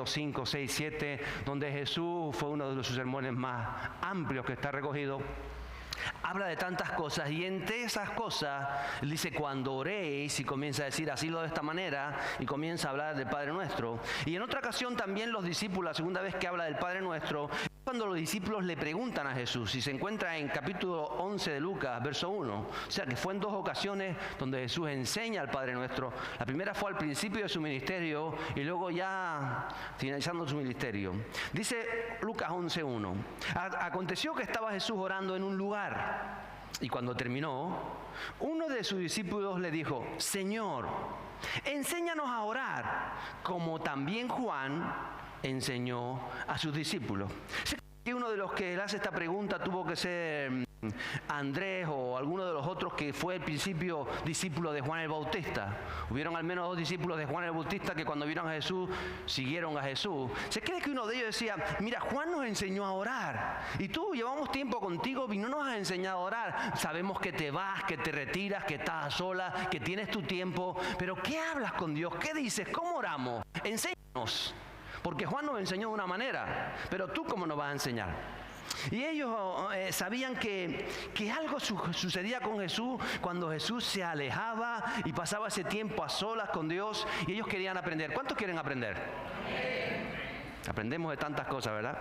5, 6, 7, donde Jesús fue uno de sus sermones más amplios que está recogido. Habla de tantas cosas y entre esas cosas dice cuando oréis y comienza a decir asilo de esta manera y comienza a hablar del Padre Nuestro. Y en otra ocasión también los discípulos, la segunda vez que habla del Padre Nuestro, cuando los discípulos le preguntan a Jesús, y se encuentra en capítulo 11 de Lucas, verso 1. O sea que fue en dos ocasiones donde Jesús enseña al Padre Nuestro. La primera fue al principio de su ministerio y luego ya finalizando su ministerio. Dice Lucas 11:1. Aconteció que estaba Jesús orando en un lugar y cuando terminó, uno de sus discípulos le dijo: Señor, enséñanos a orar, como también Juan enseñó a sus discípulos. Sé que uno de los que le hace esta pregunta tuvo que ser Andrés o alguno de los otros que fue al principio discípulo de Juan el Bautista. Hubieron al menos 2 discípulos de Juan el Bautista que cuando vieron a Jesús siguieron a Jesús. Se cree que uno de ellos decía: mira, Juan nos enseñó a orar y tú, llevamos tiempo contigo y no nos has enseñado a orar. Sabemos que te vas, que te retiras, que estás a solas, que tienes tu tiempo, pero ¿qué hablas con Dios? ¿Qué dices? ¿Cómo oramos? Enséñanos. Porque Juan nos enseñó de una manera, pero tú ¿cómo nos vas a enseñar? Y ellos sabían que algo sucedía con Jesús cuando Jesús se alejaba y pasaba ese tiempo a solas con Dios y ellos querían aprender. ¿Cuántos quieren aprender? Aprendemos de tantas cosas, ¿verdad?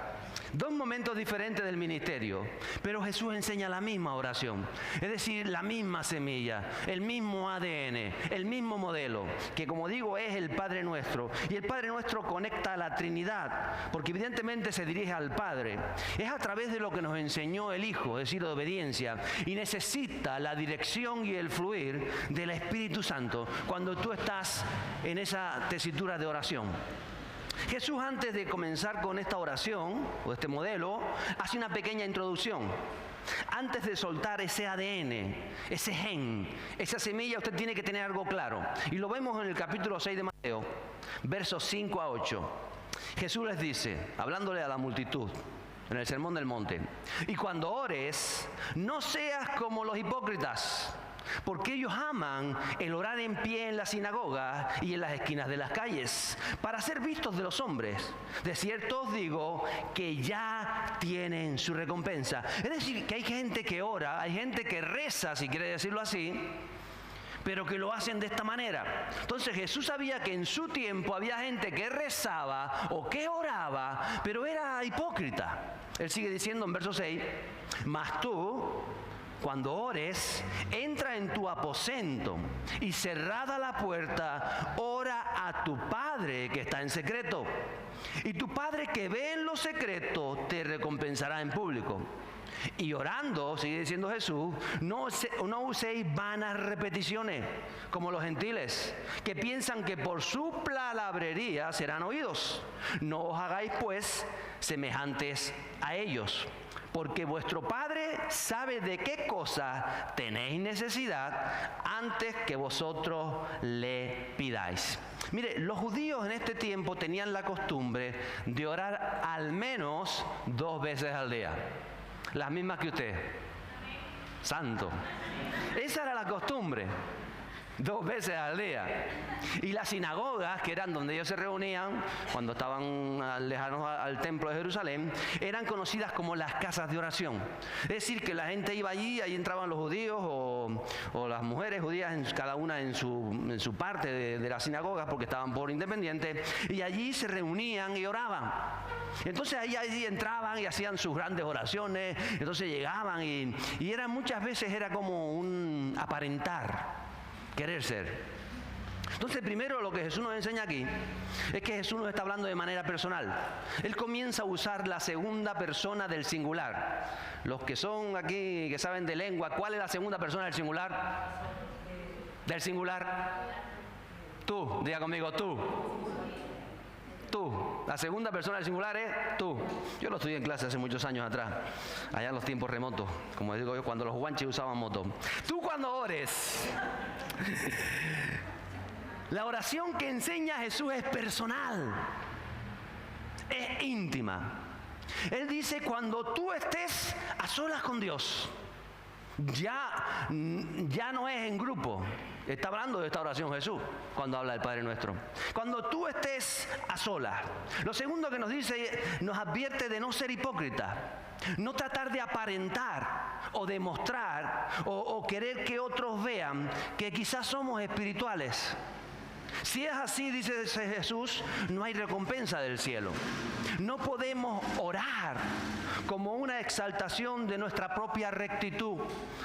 2 momentos diferentes del ministerio, pero Jesús enseña la misma oración, es decir, la misma semilla, el mismo ADN, el mismo modelo, que como digo es el Padre Nuestro. Y el Padre Nuestro conecta a la Trinidad, porque evidentemente se dirige al Padre. Es a través de lo que nos enseñó el Hijo, es decir, de obediencia, y necesita la dirección y el fluir del Espíritu Santo cuando tú estás en esa tesitura de oración. Jesús, antes de comenzar con esta oración o este modelo, hace una pequeña introducción. Antes de soltar ese ADN, ese gen, esa semilla, usted tiene que tener algo claro. Y lo vemos en el capítulo 6 de Mateo, versos 5 a 8. Jesús les dice, hablándole a la multitud, en el Sermón del Monte: y cuando ores, no seas como los hipócritas, porque ellos aman el orar en pie en las sinagogas y en las esquinas de las calles, para ser vistos de los hombres. De cierto os digo que ya tienen su recompensa. Es decir, que hay gente que ora, hay gente que reza, si quiere decirlo así, pero que lo hacen de esta manera. Entonces Jesús sabía que en su tiempo había gente que rezaba o que oraba, pero era hipócrita. Él sigue diciendo en verso 6, mas tú, cuando ores, entra en tu aposento y cerrada la puerta, ora a tu Padre que está en secreto. Y tu Padre que ve en lo secreto te recompensará en público. Y orando, sigue diciendo Jesús, no uséis vanas repeticiones como los gentiles, que piensan que por su palabrería serán oídos. No os hagáis pues semejantes a ellos, porque vuestro Padre sabe de qué cosa tenéis necesidad antes que vosotros le pidáis. Mire, los judíos en este tiempo tenían la costumbre de orar al menos 2 veces al día. Las mismas que usted. Santo. Esa era la costumbre. 2 veces al día. Y las sinagogas, que eran donde ellos se reunían cuando estaban lejanos al templo de Jerusalén, eran conocidas como las casas de oración. Es decir, que la gente iba allí, ahí entraban los judíos o las mujeres judías, cada una en su parte de las sinagogas, porque estaban por independiente, y allí se reunían y oraban. Entonces allí entraban y hacían sus grandes oraciones, entonces llegaban y muchas veces era como un aparentar, querer ser. Entonces, primero lo que Jesús nos enseña aquí es que Jesús nos está hablando de manera personal. Él comienza a usar la segunda persona del singular. Los que son aquí, que saben de lengua, ¿cuál es la segunda persona del singular? Del singular. Tú, diga conmigo, tú. Tú. La segunda persona del singular es tú. Yo lo estudié en clase hace muchos años atrás, allá en los tiempos remotos, como digo yo, cuando los guanches usaban moto. Tú cuando ores, la oración que enseña Jesús es personal, es íntima. Él dice, cuando tú estés a solas con Dios, ya no es en grupo. Está hablando de esta oración Jesús cuando habla del Padre Nuestro. Cuando tú estés a solas, lo segundo que nos dice, nos advierte de no ser hipócrita, no tratar de aparentar o demostrar o querer que otros vean que quizás somos espirituales. Si es así, dice Jesús, no hay recompensa del cielo. No podemos orar como una exaltación de nuestra propia rectitud.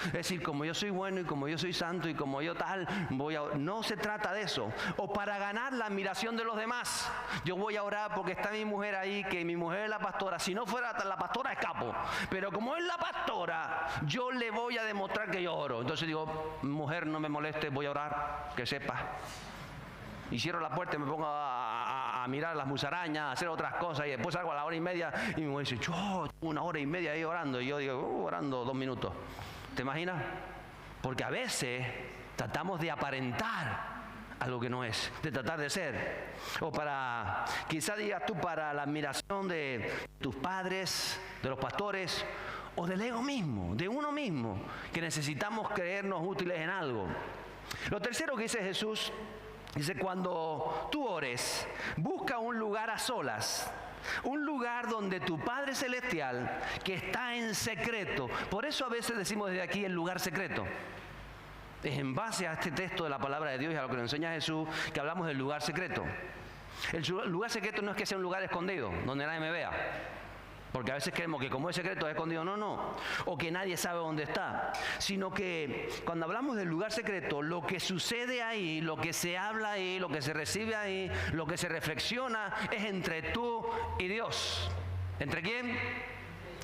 Es decir, como yo soy bueno y como yo soy santo y como yo tal, no se trata de eso. O para ganar la admiración de los demás. Yo voy a orar porque está mi mujer ahí, que mi mujer es la pastora. Si no fuera la pastora, escapo. Pero como es la pastora, yo le voy a demostrar que yo oro. Entonces digo, mujer, no me moleste, voy a orar, que sepa. Y cierro la puerta y me pongo a mirar las musarañas, a hacer otras cosas, y después salgo a la 1:30 y mi mujer dice, yo 1:30 ahí orando, y yo digo, orando 2 minutos. ¿Te imaginas? Porque a veces tratamos de aparentar algo que no es, de tratar de ser. O para, quizás digas tú, para la admiración de tus padres, de los pastores, o del ego mismo, de uno mismo, que necesitamos creernos útiles en algo. Lo tercero que dice Jesús, dice, cuando tú ores, busca un lugar a solas, un lugar donde tu Padre Celestial, que está en secreto, por eso a veces decimos desde aquí el lugar secreto. Es en base a este texto de la palabra de Dios y a lo que nos enseña Jesús que hablamos del lugar secreto. El lugar secreto no es que sea un lugar escondido, donde nadie me vea. Porque a veces creemos que como es secreto es escondido, no. O que nadie sabe dónde está. Sino que cuando hablamos del lugar secreto, lo que sucede ahí, lo que se habla ahí, lo que se recibe ahí, lo que se reflexiona, es entre tú y Dios. ¿Entre quién?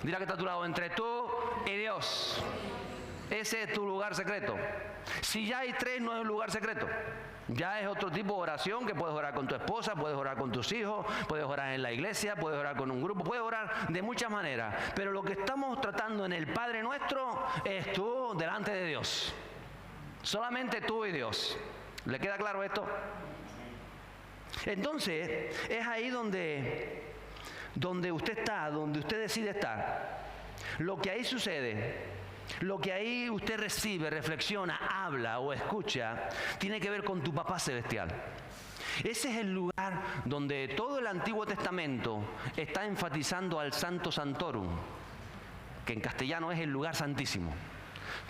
Dirá que está a tu lado, entre tú y Dios. Ese es tu lugar secreto. Si ya hay 3, no es un lugar secreto. Ya es otro tipo de oración, que puedes orar con tu esposa, puedes orar con tus hijos, puedes orar en la iglesia, puedes orar con un grupo, puedes orar de muchas maneras. Pero lo que estamos tratando en el Padre Nuestro es tú delante de Dios. Solamente tú y Dios. ¿Le queda claro esto? Entonces, es ahí donde usted está, donde usted decide estar. Lo que ahí sucede, lo que ahí usted recibe, reflexiona, habla o escucha, tiene que ver con tu Papá Celestial. Ese es el lugar donde todo el Antiguo Testamento está enfatizando al Santo Santorum, que en castellano es el lugar santísimo.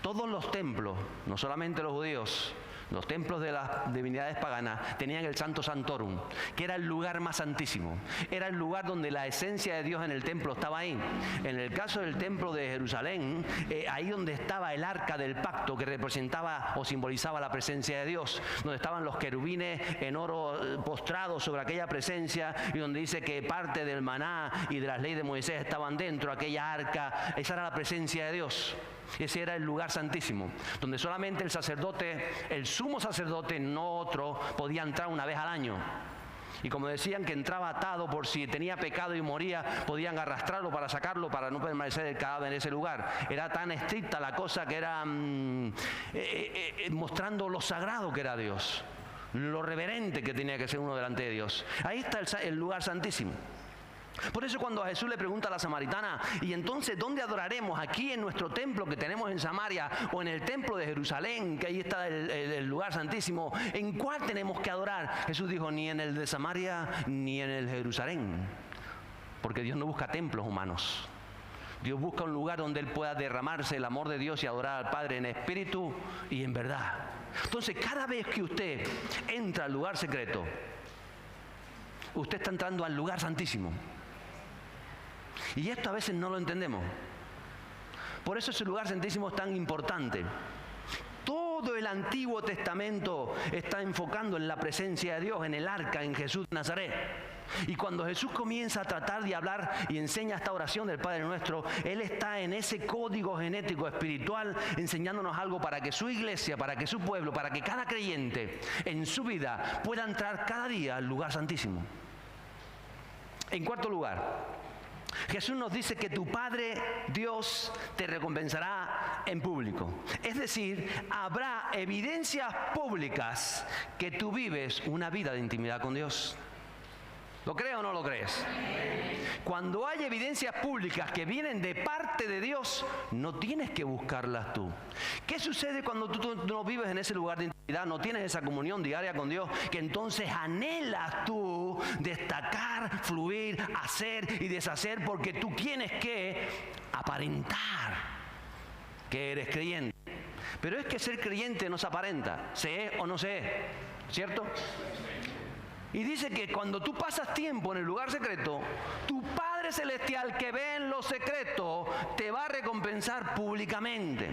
Todos los templos, no solamente los judíos, los templos de las divinidades paganas tenían el Santo Santorum, que era el lugar más santísimo. Era el lugar donde la esencia de Dios en el templo estaba ahí. En el caso del templo de Jerusalén, ahí donde estaba el arca del pacto, que representaba o simbolizaba la presencia de Dios, donde estaban los querubines en oro postrados sobre aquella presencia, y donde dice que parte del maná y de las leyes de Moisés estaban dentro, aquella arca, esa era la presencia de Dios. Ese era el lugar santísimo, donde solamente el sacerdote, el sumo sacerdote, no otro, podía entrar una vez al año. Y como decían que entraba atado por si tenía pecado y moría, podían arrastrarlo para sacarlo, para no permanecer el cadáver en ese lugar. Era tan estricta la cosa que era mostrando lo sagrado que era Dios, lo reverente que tenía que ser uno delante de Dios. Ahí está el lugar santísimo. Por eso cuando a Jesús le pregunta a la samaritana, y entonces ¿dónde adoraremos? ¿Aquí en nuestro templo que tenemos en Samaria o en el templo de Jerusalén, que ahí está el lugar santísimo? ¿En cuál tenemos que adorar? Jesús dijo, ni en el de Samaria ni en el de Jerusalén, porque Dios no busca templos humanos. Dios busca un lugar donde Él pueda derramarse el amor de Dios y adorar al Padre en espíritu y en verdad. Entonces cada vez que usted entra al lugar secreto, usted está entrando al lugar santísimo. Y esto a veces no lo entendemos. Por eso ese lugar santísimo es tan importante. Todo el Antiguo Testamento está enfocando en la presencia de Dios, en el arca, en Jesús de Nazaret. Y cuando Jesús comienza a tratar de hablar y enseña esta oración del Padre Nuestro, Él está en ese código genético espiritual enseñándonos algo para que su iglesia, para que su pueblo, para que cada creyente en su vida pueda entrar cada día al lugar santísimo. En cuarto lugar, Jesús nos dice que tu Padre Dios te recompensará en público. Es decir, habrá evidencias públicas que tú vives una vida de intimidad con Dios. ¿Lo crees o no lo crees? Cuando hay evidencias públicas que vienen de parte de Dios, no tienes que buscarlas tú. ¿Qué sucede cuando tú no vives en ese lugar de intimidad, no tienes esa comunión diaria con Dios, que entonces anhelas tú destacar, fluir, hacer y deshacer porque tú tienes que aparentar que eres creyente? Pero es que ser creyente no se aparenta, se es o no se es, ¿cierto? Y dice que cuando tú pasas tiempo en el lugar secreto, tu Padre Celestial que ve en lo secreto te va a recompensar públicamente.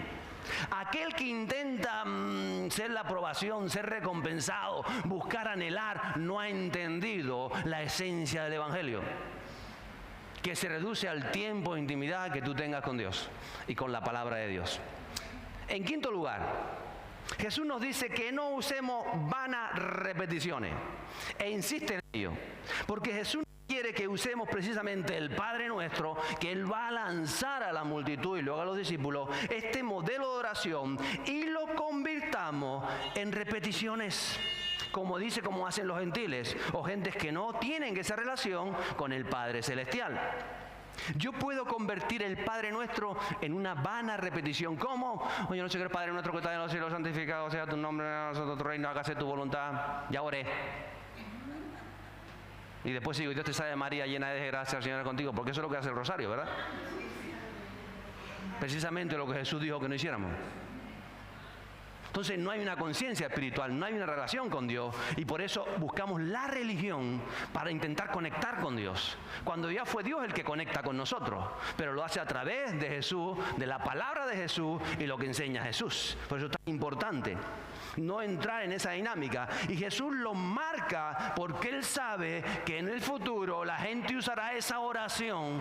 Aquel que intenta ser la aprobación, ser recompensado, buscar anhelar, no ha entendido la esencia del Evangelio, que se reduce al tiempo de intimidad que tú tengas con Dios y con la palabra de Dios. En quinto lugar, Jesús nos dice que no usemos vanas repeticiones e insiste en ello, porque Jesús quiere que usemos precisamente el Padre Nuestro, que Él va a lanzar a la multitud y luego a los discípulos este modelo de oración y lo convirtamos en repeticiones, como dice, como hacen los gentiles o gentes que no tienen esa relación con el Padre Celestial. Yo puedo convertir el Padre Nuestro en una vana repetición. ¿Cómo? Oye, no sé qué, el Padre Nuestro que está en los cielos, santificado sea tu nombre, nosotros tu reino, hágase tu voluntad. Ya oré. Y después sigo, Dios te salve María, llena de gracia, el Señor es contigo, porque eso es lo que hace el rosario, ¿verdad? Precisamente lo que Jesús dijo que no hiciéramos. Entonces no hay una conciencia espiritual, no hay una relación con Dios, y por eso buscamos la religión para intentar conectar con Dios, cuando ya fue Dios el que conecta con nosotros, pero lo hace a través de Jesús, de la palabra de Jesús y lo que enseña Jesús. Por eso es tan importante no entrar en esa dinámica, y Jesús lo marca porque Él sabe que en el futuro la gente usará esa oración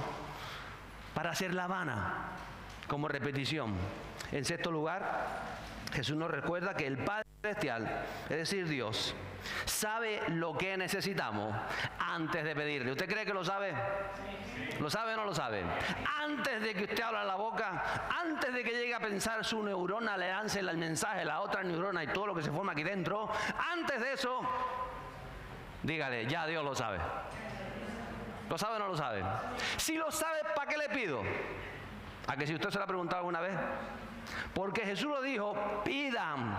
para hacerla vana, como repetición. En sexto lugar, Jesús nos recuerda que el Padre Celestial, es decir, Dios, sabe lo que necesitamos antes de pedirle. ¿Usted cree que lo sabe? ¿Lo sabe o no lo sabe? Antes de que usted abra la boca, antes de que llegue a pensar su neurona, le lance el mensaje a la otra neurona y todo lo que se forma aquí dentro, antes de eso, dígale, ya Dios lo sabe. ¿Lo sabe o no lo sabe? Si lo sabe, ¿para qué le pido? ¿A que si usted se lo ha preguntado alguna vez? Porque Jesús lo dijo, pidan.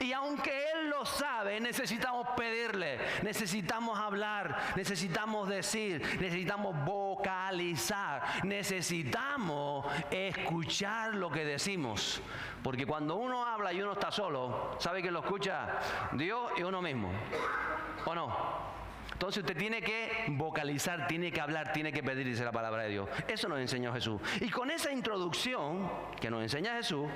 Y aunque Él lo sabe, necesitamos pedirle, necesitamos hablar, necesitamos decir, necesitamos vocalizar, necesitamos escuchar lo que decimos. Porque cuando uno habla y uno está solo, ¿sabe quién lo escucha? Dios y uno mismo. ¿O no? Entonces usted tiene que vocalizar, tiene que hablar, tiene que pedir, dice la palabra de Dios. Eso nos enseñó Jesús. Y con esa introducción que nos enseña Jesús,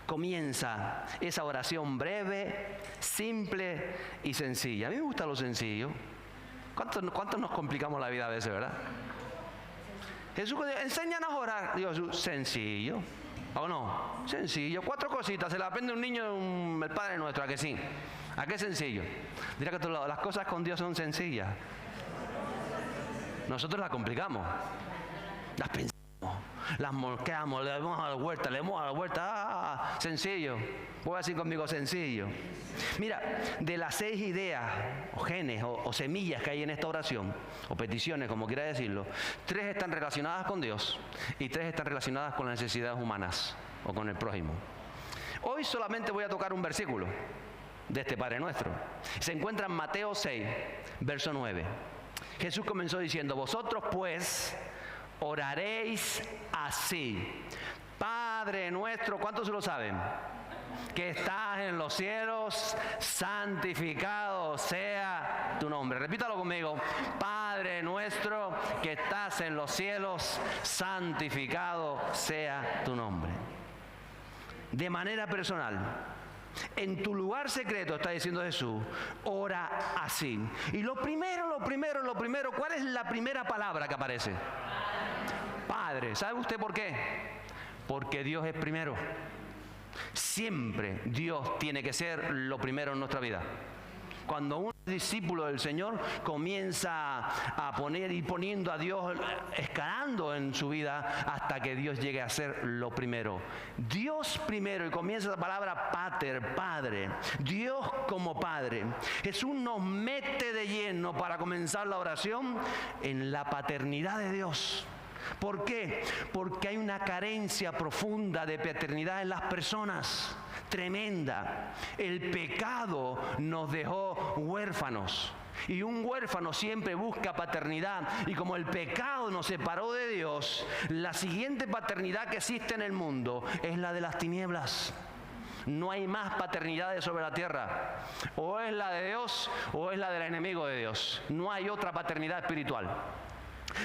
comienza esa oración breve, simple y sencilla. A mí me gusta lo sencillo. ¿Cuántos nos complicamos la vida a veces, verdad? Jesús dice, enséñanos a orar. Dios, Jesús, sencillo. ¿O no? Sencillo. 4 cositas. Se la aprende un niño, el Padre Nuestro, ¿a que sí? ¿A qué sencillo? Dirá que las cosas con Dios son sencillas. Nosotros las complicamos. Las pensamos, las mosqueamos, le damos a la vuelta. Sencillo. Voy a decir conmigo, sencillo. Mira, de las 6 ideas, o genes, o semillas que hay en esta oración, o peticiones, como quiera decirlo, 3 están relacionadas con Dios y 3 están relacionadas con las necesidades humanas o con el prójimo. Hoy solamente voy a tocar un versículo de este Padre Nuestro. Se encuentra en Mateo 6, verso 9. Jesús comenzó diciendo, vosotros pues oraréis así. Padre Nuestro, ¿cuántos lo saben? Que estás en los cielos, santificado sea tu nombre. Repítalo conmigo. Padre Nuestro, que estás en los cielos, santificado sea tu nombre. De manera personal, en tu lugar secreto, está diciendo Jesús, ora así. Y lo primero, ¿cuál es la primera palabra que aparece? Padre. ¿Sabe usted por qué? Porque Dios es primero. Siempre Dios tiene que ser lo primero en nuestra vida. Cuando uno discípulo del Señor comienza a poniendo a Dios, escalando en su vida hasta que Dios llegue a ser lo primero. Dios primero, y comienza la palabra pater, padre. Dios como padre. Jesús nos mete de lleno para comenzar la oración en la paternidad de Dios. ¿Por qué? Porque hay una carencia profunda de paternidad en las personas. Tremenda. El pecado nos dejó huérfanos. Y un huérfano siempre busca paternidad. Y como el pecado nos separó de Dios, la siguiente paternidad que existe en el mundo es la de las tinieblas. No hay más paternidades sobre la tierra. O es la de Dios o es la del enemigo de Dios. No hay otra paternidad espiritual.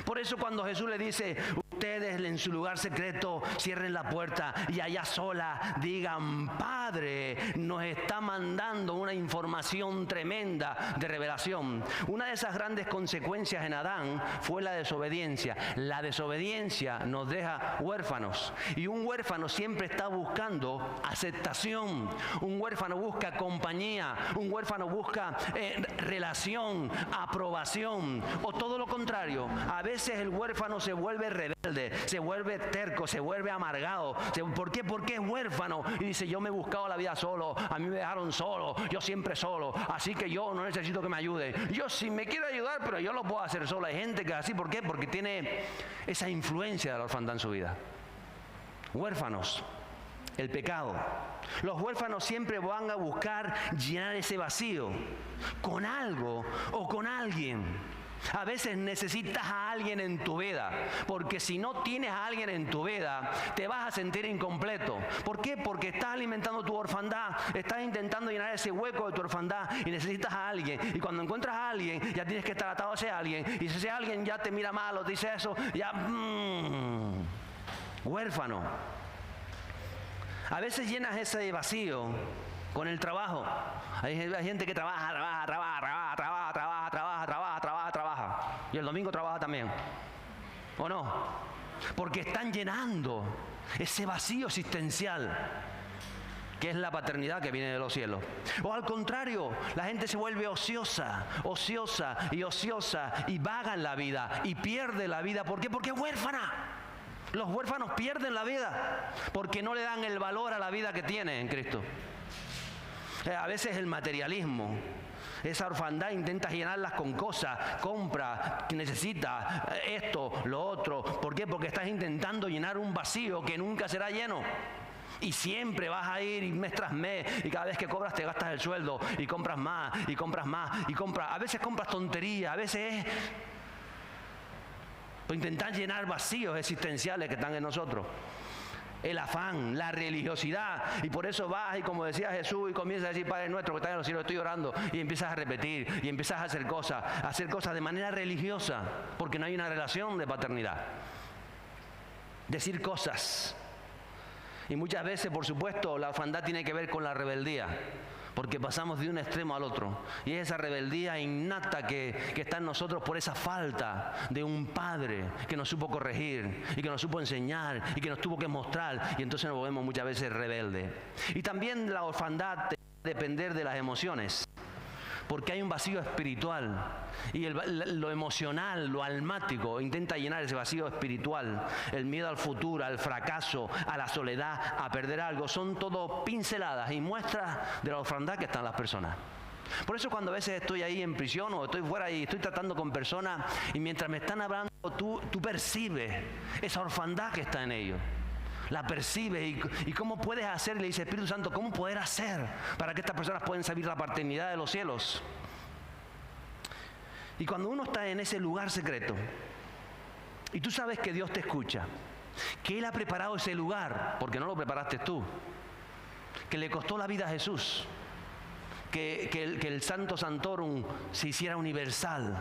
Por eso cuando Jesús le dice, ustedes en su lugar secreto cierren la puerta y allá sola digan, Padre, nos está mandando una información tremenda de revelación. Una de esas grandes consecuencias en Adán fue la desobediencia. La desobediencia nos deja huérfanos. Y un huérfano siempre está buscando aceptación. Un huérfano busca compañía. Un huérfano busca relación, aprobación. O todo lo contrario. A veces el huérfano se vuelve rebelde, se vuelve terco, se vuelve amargado. ¿Por qué? Porque es huérfano y dice, yo me he buscado la vida solo, a mí me dejaron solo, yo siempre solo, así que yo no necesito que me ayude. Yo sí me quiero ayudar, pero yo lo puedo hacer solo. Hay gente que es así, ¿por qué? Porque tiene esa influencia de la orfandad en su vida. Huérfanos, el pecado. Los huérfanos siempre van a buscar llenar ese vacío con algo o con alguien. A veces necesitas a alguien en tu vida, porque si no tienes a alguien en tu vida, te vas a sentir incompleto. ¿Por qué? Porque estás alimentando tu orfandad, estás intentando llenar ese hueco de tu orfandad y necesitas a alguien. Y cuando encuentras a alguien, ya tienes que estar atado a ese alguien. Y si ese alguien ya te mira mal o te dice eso, ya... huérfano. A veces llenas ese vacío con el trabajo. Hay gente que trabaja. Y el domingo trabaja también. ¿O no? Porque están llenando ese vacío existencial que es la paternidad que viene de los cielos. O al contrario, la gente se vuelve ociosa y vaga en la vida y pierde la vida. ¿Por qué? Porque es huérfana. Los huérfanos pierden la vida porque no le dan el valor a la vida que tiene en Cristo. A veces el materialismo, esa orfandad intentas llenarlas con cosas, compra, necesitas esto, lo otro. ¿Por qué? Porque estás intentando llenar un vacío que nunca será lleno. Y siempre vas a ir mes tras mes y cada vez que cobras te gastas el sueldo y compras más y compras más y compras. A veces compras tonterías, a veces es por intentar llenar vacíos existenciales que están en nosotros. El afán, la religiosidad, y por eso vas y como decía Jesús y comienzas a decir, Padre nuestro que estás en los cielos, estoy orando, y empiezas a repetir y empiezas a hacer cosas de manera religiosa, porque no hay una relación de paternidad. Decir cosas. Y muchas veces, por supuesto, la orfandad tiene que ver con la rebeldía, porque pasamos de un extremo al otro. Y es esa rebeldía innata que está en nosotros por esa falta de un padre que nos supo corregir y que nos supo enseñar y que nos tuvo que mostrar. Y entonces nos volvemos muchas veces rebeldes. Y también la orfandad depender de las emociones. Porque hay un vacío espiritual y lo emocional, lo almático, intenta llenar ese vacío espiritual. El miedo al futuro, al fracaso, a la soledad, a perder algo, son todo pinceladas y muestras de la orfandad que están las personas. Por eso cuando a veces estoy ahí en prisión o estoy fuera y estoy tratando con personas y mientras me están hablando tú percibes esa orfandad que está en ellos. La percibes y cómo puedes hacer, le dice Espíritu Santo, cómo poder hacer para que estas personas puedan saber la paternidad de los cielos. Y cuando uno está en ese lugar secreto y tú sabes que Dios te escucha, que Él ha preparado ese lugar, porque no lo preparaste tú, que le costó la vida a Jesús, que el Santo Santorum se hiciera universal.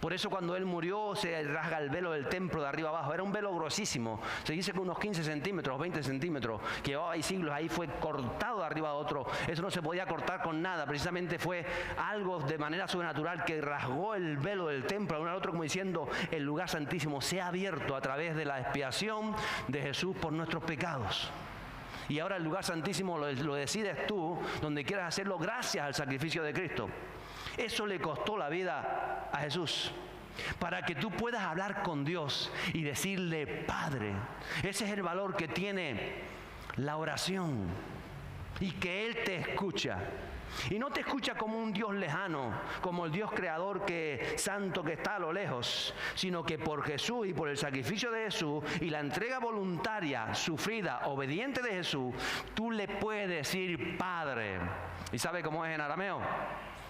Por eso cuando Él murió se rasga el velo del templo de arriba abajo. Era un velo gruesísimo. Se dice que unos 15 centímetros, 20 centímetros. Que llevaba ahí siglos. Ahí fue cortado de arriba a otro. Eso no se podía cortar con nada. Precisamente fue algo de manera sobrenatural que rasgó el velo del templo a uno al otro, como diciendo, el lugar santísimo se ha abierto a través de la expiación de Jesús por nuestros pecados. Y ahora el lugar santísimo lo decides tú, donde quieras hacerlo, gracias al sacrificio de Cristo. Eso le costó la vida a Jesús. Para que tú puedas hablar con Dios y decirle Padre. Ese es el valor que tiene la oración. Y que Él te escucha. Y no te escucha como un Dios lejano, como el Dios creador santo que está a lo lejos, sino que por Jesús y por el sacrificio de Jesús y la entrega voluntaria, sufrida, obediente de Jesús, tú le puedes decir Padre. ¿Y sabe cómo es en arameo?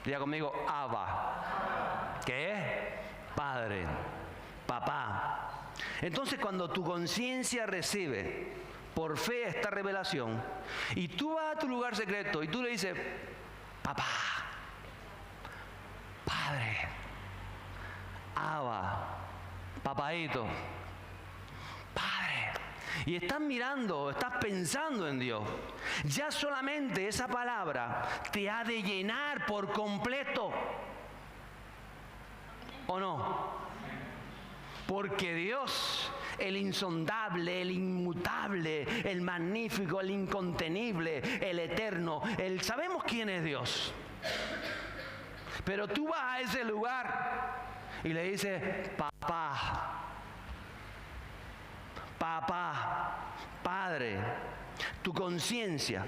Diga conmigo, Abba. ¿Qué es? Padre, papá. Entonces cuando tu conciencia recibe por fe esta revelación y tú vas a tu lugar secreto y tú le dices papá, Padre, Abba, papaíto, Padre, y estás mirando, estás pensando en Dios, ya solamente esa palabra te ha de llenar por completo. ¿O no? Porque Dios, el insondable, el inmutable, el magnífico, el incontenible, el eterno, sabemos quién es Dios. Pero tú vas a ese lugar y le dices, papá, Padre, tu conciencia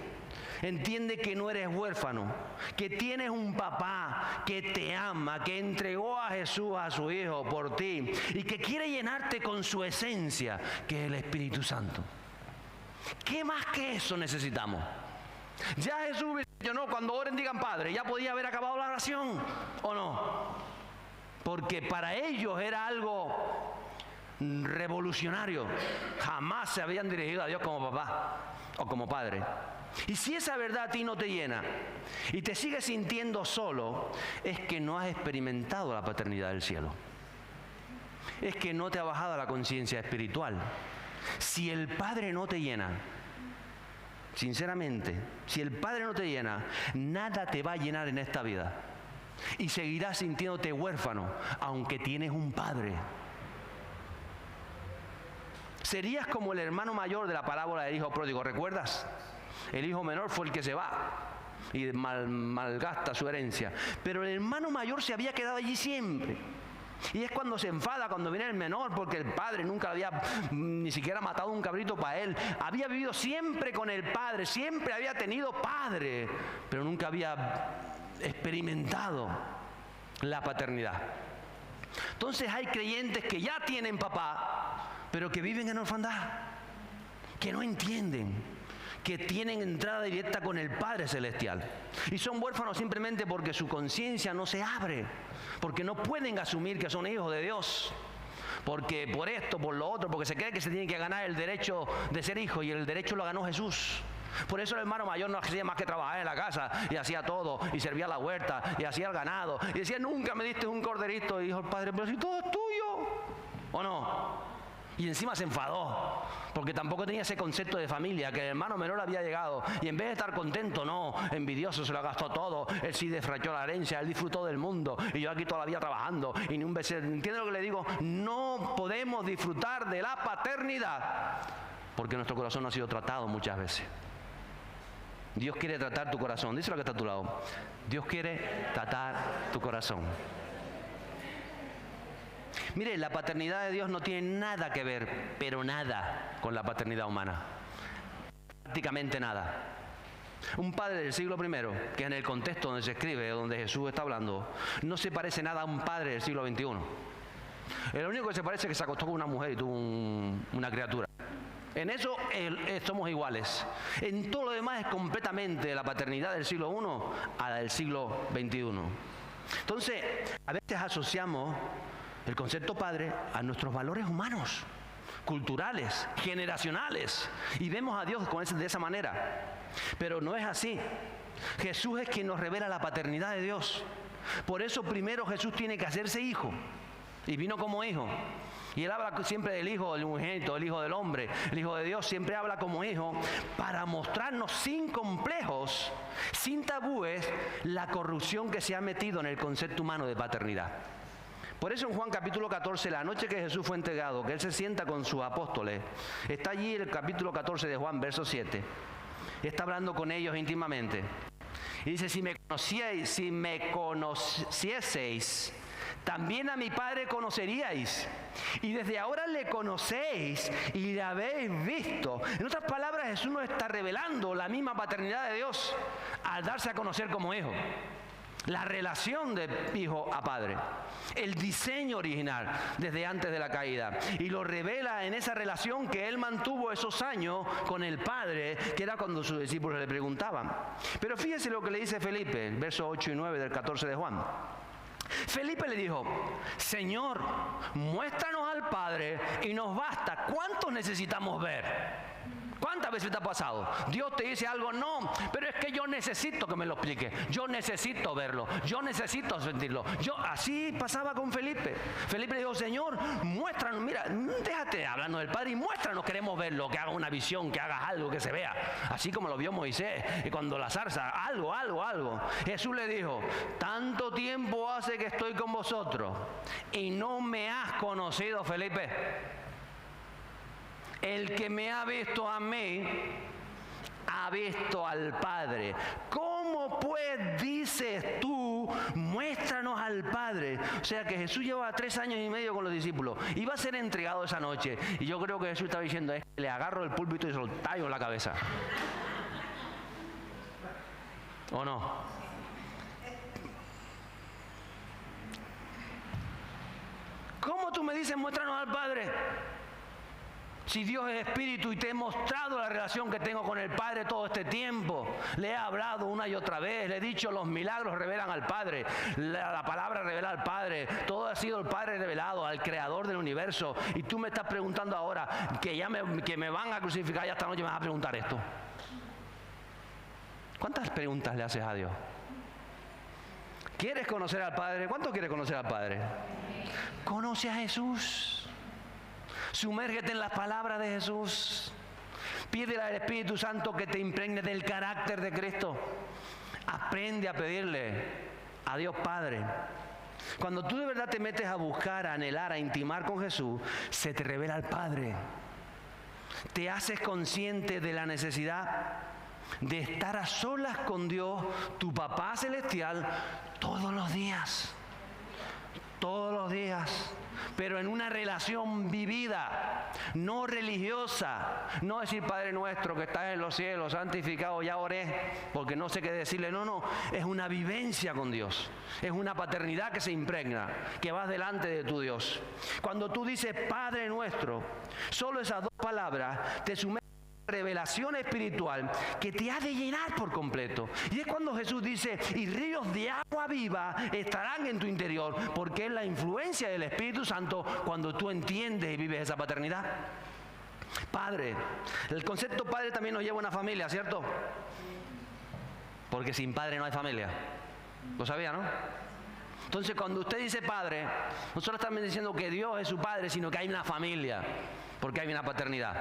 entiende que no eres huérfano, que tienes un papá que te ama, que entregó a Jesús, a su Hijo, por ti, y que quiere llenarte con su esencia, que es el Espíritu Santo. ¿Qué más que eso necesitamos? Ya Jesús mencionó, cuando oren digan Padre, ya podía haber acabado la oración, ¿o no? Porque para ellos era algo revolucionario. Jamás se habían dirigido a Dios como papá o como padre. Y si esa verdad a ti no te llena y te sigues sintiendo solo, es que no has experimentado la paternidad del cielo. Es que no te ha bajado la conciencia espiritual. Si el Padre no te llena, sinceramente, si el Padre no te llena, nada te va a llenar en esta vida. Y seguirás sintiéndote huérfano, aunque tienes un Padre. Serías como el hermano mayor de la parábola del hijo pródigo, ¿recuerdas? El hijo menor fue el que se va y malgasta su herencia. Pero el hermano mayor se había quedado allí siempre. Y es cuando se enfada, cuando viene el menor, porque el padre nunca había ni siquiera matado un cabrito para él. Había vivido siempre con el padre, siempre había tenido padre, pero nunca había experimentado la paternidad. Entonces hay creyentes que ya tienen papá, pero que viven en orfandad, que no entienden que tienen entrada directa con el Padre Celestial. Y son huérfanos simplemente porque su conciencia no se abre, porque no pueden asumir que son hijos de Dios, porque por esto, por lo otro, porque se cree que se tiene que ganar el derecho de ser hijo, y el derecho lo ganó Jesús. Por eso el hermano mayor no hacía más que trabajar en la casa, y hacía todo, y servía la huerta, y hacía el ganado, y decía, nunca me diste un corderito, y dijo el padre, pero si todo es tuyo, ¿o no? Y encima se enfadó, porque tampoco tenía ese concepto de familia, que el hermano menor había llegado, y en vez de estar contento, no, envidioso, se lo gastó todo. Él sí defrachó la herencia, él disfrutó del mundo, y yo aquí toda la vida trabajando, y ni un beso. ¿Entiende lo que le digo? No podemos disfrutar de la paternidad, porque nuestro corazón no ha sido tratado muchas veces. Dios quiere tratar tu corazón. Díselo que está a tu lado. Dios quiere tratar tu corazón. Mire, la paternidad de Dios no tiene nada que ver, pero nada, con la paternidad humana. Prácticamente nada. Un padre del siglo I, que en el contexto donde se escribe, donde Jesús está hablando, no se parece nada a un padre del siglo XXI. El único que se parece es que se acostó con una mujer y tuvo una criatura. En eso somos iguales. En todo lo demás es completamente la paternidad del siglo I a la del siglo XXI. Entonces, a veces asociamos el concepto padre a nuestros valores humanos, culturales, generacionales, y vemos a Dios de esa manera. Pero no es así. Jesús es quien nos revela la paternidad de Dios. Por eso primero Jesús tiene que hacerse hijo, y vino como hijo. Y él habla siempre del Hijo, del unigénito, del Hijo del hombre. El Hijo de Dios siempre habla como hijo para mostrarnos sin complejos, sin tabúes, la corrupción que se ha metido en el concepto humano de paternidad. Por eso en Juan capítulo 14, la noche que Jesús fue entregado, que Él se sienta con sus apóstoles, está allí el capítulo 14 de Juan, verso 7. Está hablando con ellos íntimamente. Y dice, si me conocieseis, también a mi Padre conoceríais. Y desde ahora le conocéis y le habéis visto. En otras palabras, Jesús nos está revelando la misma paternidad de Dios al darse a conocer como hijo. La relación de hijo a padre, el diseño original desde antes de la caída, y lo revela en esa relación que él mantuvo esos años con el Padre, que era cuando sus discípulos le preguntaban. Pero fíjese lo que le dice Felipe, el verso 8 y 9 del 14 de Juan. Felipe le dijo, Señor, muéstranos al Padre y nos basta. ¿Cuántos necesitamos ver? ¿Cuántas veces te ha pasado? Dios te dice algo, no, pero es que yo necesito que me lo explique. Yo necesito verlo, yo necesito sentirlo. Así pasaba con Felipe. Felipe le dijo, Señor, muéstranos, mira, déjate hablando del Padre y muéstranos, queremos verlo, que haga una visión, que hagas algo, que se vea. Así como lo vio Moisés, y cuando la zarza, algo. Jesús le dijo, tanto tiempo hace que estoy con vosotros y no me has conocido, Felipe. El que me ha visto a mí, ha visto al Padre. ¿Cómo pues dices tú, muéstranos al Padre? O sea que Jesús llevaba 3 años y medio con los discípulos. Iba a ser entregado esa noche. Y yo creo que Jesús estaba diciendo, es que le agarro el púlpito y se lo tallo en la cabeza. ¿O no? ¿Cómo tú me dices, muéstranos al Padre? Si Dios es espíritu y te he mostrado la relación que tengo con el Padre todo este tiempo, le he hablado una y otra vez, le he dicho los milagros revelan al Padre, la palabra revela al Padre, todo ha sido el Padre revelado, al Creador del universo, y tú me estás preguntando ahora que me van a crucificar y esta noche me vas a preguntar esto. ¿Cuántas preguntas le haces a Dios? ¿Quieres conocer al Padre? ¿Cuánto quieres conocer al Padre? Conoce a Jesús. Sumérgete en las palabras de Jesús. Pídele al Espíritu Santo que te impregne del carácter de Cristo. Aprende a pedirle a Dios Padre. Cuando tú de verdad te metes a buscar, a anhelar, a intimar con Jesús, se te revela el Padre. Te haces consciente de la necesidad de estar a solas con Dios, tu Papá Celestial, todos los días. Todos los días. Pero en una relación vivida, no religiosa. No decir, Padre nuestro que estás en los cielos, santificado, ya oré, porque no sé qué decirle. No, es una vivencia con Dios. Es una paternidad que se impregna, que vas delante de tu Dios. Cuando tú dices Padre nuestro, solo esas 2 palabras te sumergen revelación espiritual que te ha de llenar por completo. Y es cuando Jesús dice, y ríos de agua viva estarán en tu interior, porque es la influencia del Espíritu Santo cuando tú entiendes y vives esa paternidad. Padre, el concepto padre también nos lleva a una familia, ¿cierto? Porque sin padre no hay familia. ¿Lo sabía, no? Entonces cuando usted dice padre, no solo estamos diciendo que Dios es su padre, sino que hay una familia, porque hay una paternidad.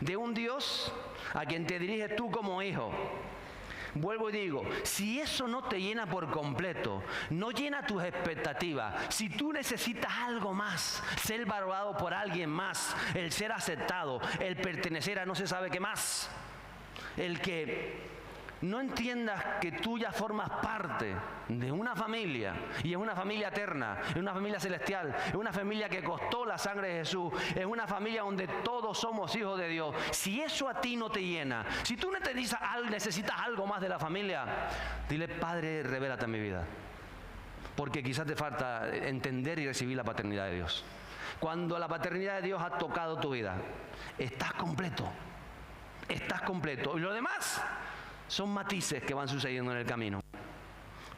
De un Dios a quien te diriges tú como hijo. Vuelvo y digo, si eso no te llena por completo, no llena tus expectativas, si tú necesitas algo más, ser valorado por alguien más, el ser aceptado, el pertenecer a no se sabe qué más, el que no entiendas que tú ya formas parte de una familia, y es una familia eterna, es una familia celestial, es una familia que costó la sangre de Jesús, es una familia donde todos somos hijos de Dios. Si eso a ti no te llena, si tú necesitas algo más de la familia, dile, Padre, revélate en mi vida, porque quizás te falta entender y recibir la paternidad de Dios. Cuando la paternidad de Dios ha tocado tu vida, estás completo, y lo demás son matices que van sucediendo en el camino.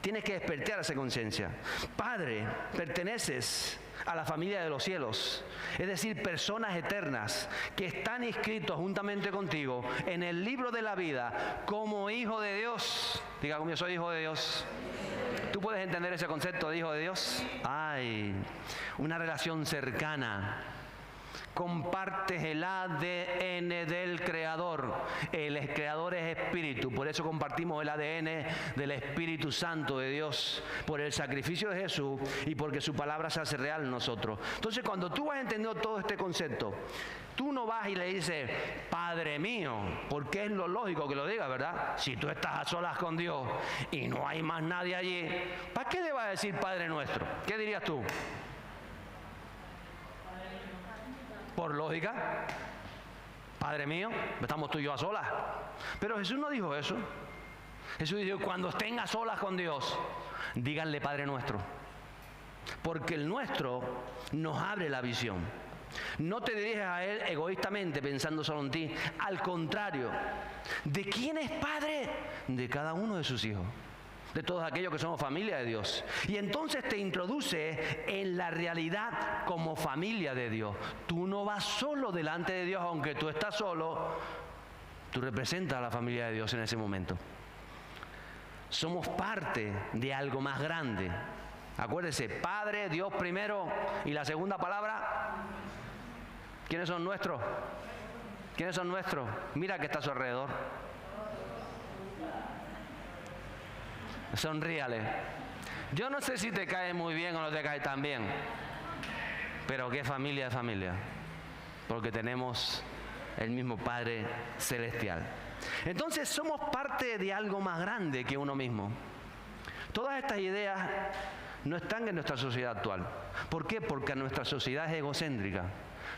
Tienes que despertar esa conciencia. Padre, perteneces a la familia de los cielos, es decir, personas eternas que están inscritos juntamente contigo en el libro de la vida como hijo de Dios. Diga conmigo, soy hijo de Dios. ¿Tú puedes entender ese concepto de hijo de Dios? Ay, una relación cercana. Compartes el ADN del Creador. El Creador es Espíritu, por eso compartimos el ADN del Espíritu Santo de Dios, por el sacrificio de Jesús y porque su palabra se hace real en nosotros. Entonces, cuando tú vas entendiendo todo este concepto, Tú no vas y le dices, Padre mío, porque es lo lógico que lo diga, ¿verdad? Si tú estás a solas con Dios y no hay más nadie allí, ¿para qué le vas a decir Padre nuestro? ¿Qué dirías tú? Por lógica, Padre mío, estamos tú y yo a solas. Pero Jesús no dijo eso. Jesús dijo, cuando estén a solas con Dios, díganle Padre nuestro. Porque el nuestro nos abre la visión. No te diriges a Él egoístamente pensando solo en ti. Al contrario, ¿de quién es Padre? De cada uno de sus hijos. De todos aquellos que somos familia de Dios. Y entonces te introduce en la realidad como familia de Dios. Tú no vas solo delante de Dios, aunque tú estás solo. Tú representas a la familia de Dios en ese momento. Somos parte de algo más grande. Acuérdese, Padre, Dios primero, y la segunda palabra, ¿quiénes son nuestros? ¿Quiénes son nuestros? Mira que está a su alrededor. Sonríale. Yo no sé si te cae muy bien o no te cae tan bien, pero qué familia de familia, porque tenemos el mismo Padre Celestial. Entonces somos parte de algo más grande que uno mismo. Todas estas ideas no están en nuestra sociedad actual. ¿Por qué? Porque nuestra sociedad es egocéntrica.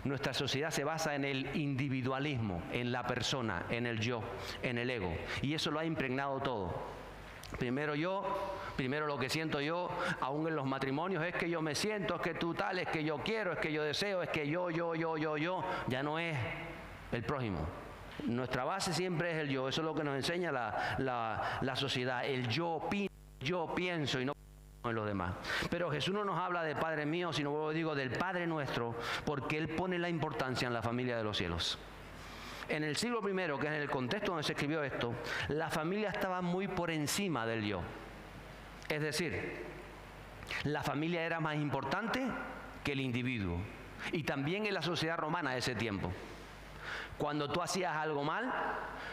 Nuestra sociedad se basa en el individualismo, en la persona, en el yo, en el ego. Y eso lo ha impregnado todo. Primero yo, primero lo que siento yo, aún en los matrimonios es que yo me siento, es que tú tal, es que yo quiero, es que yo deseo, es que yo, ya no es el prójimo. Nuestra base siempre es el yo, eso es lo que nos enseña la sociedad, el yo opino, yo pienso y no en los demás. Pero Jesús no nos habla de Padre mío, sino como digo, del Padre nuestro, porque Él pone la importancia en la familia de los cielos. En el siglo I, que es en el contexto donde se escribió esto, la familia estaba muy por encima del yo. Es decir, la familia era más importante que el individuo. Y también en la sociedad romana de ese tiempo. Cuando tú hacías algo mal,